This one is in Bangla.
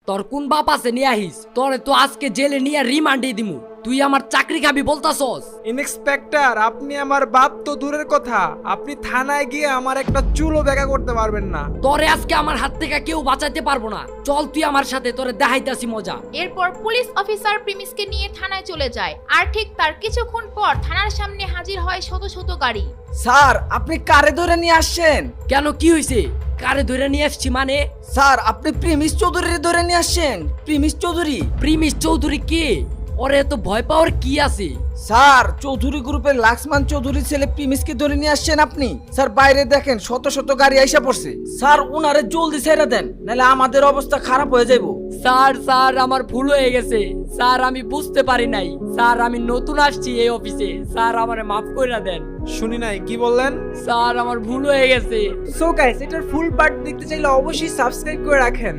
তোর কোন বাপ আছে নিয়ে আহিস, তোরে তো আজকে জেলে নিয়ে রিমান্ডে দিমু। তুই আমার চাকরি খাবি বলতাছস? ইন্সপেক্টর, আপনি আমার বাপ তো দূরের কথা, আপনি থানায় গিয়ে আমার একটা চুলও দেখা করতে পারবেন না। তোরে আজকে আমার হাত থেকে কেউ বাঁচাতে পারবো না। চল তুই আমার সাথে, তোরে দেখাইতাছি মজা। এরপর পুলিশ অফিসার প্রিমিসকে নিয়ে থানায় চলে যায়, আর ঠিক তার কিছুক্ষণ পর থানার সামনে হাজির হয় শত শত গাড়ি। স্যার আপনি কারে ধরে নিয়ে আসছেন? কেন, কি হয়েছে? কারে ধরে নিয়ে আসছি মানে? স্যার আপনি প্রিমিস চৌধুরী ধরে নিয়ে আসছেন। প্রিমিস চৌধুরী? প্রিমিস চৌধুরী কে? ওরে এত ভয় পাওয়ার কি আছে? স্যার চৌধুরী গ্রুপের লাক্সমান চৌধুরীর ছেলে প্রিমিসকে ধরে নিয়ে আসছেন আপনি। স্যার বাইরে দেখেন শত শত গাড়ি আইসা পড়ছে। স্যার উনারে জলদি ছেড়ে দেন, নাহলে আমাদের অবস্থা খারাপ হয়ে যাইব। স্যার আমার ভুল হয়ে গেছে। স্যার আমি বুঝতে পারি নাই। স্যার আমি নতুন আসছি এই অফিসে। স্যার আমারে মাফ কইরা দেন। শুনি নাই, কি বললেন? স্যার আমার ভুল হয়ে গেছে। সো গাইস, এটার ফুল পার্ট দেখতে চাইলে অবশ্যই সাবস্ক্রাইব করে রাখেন।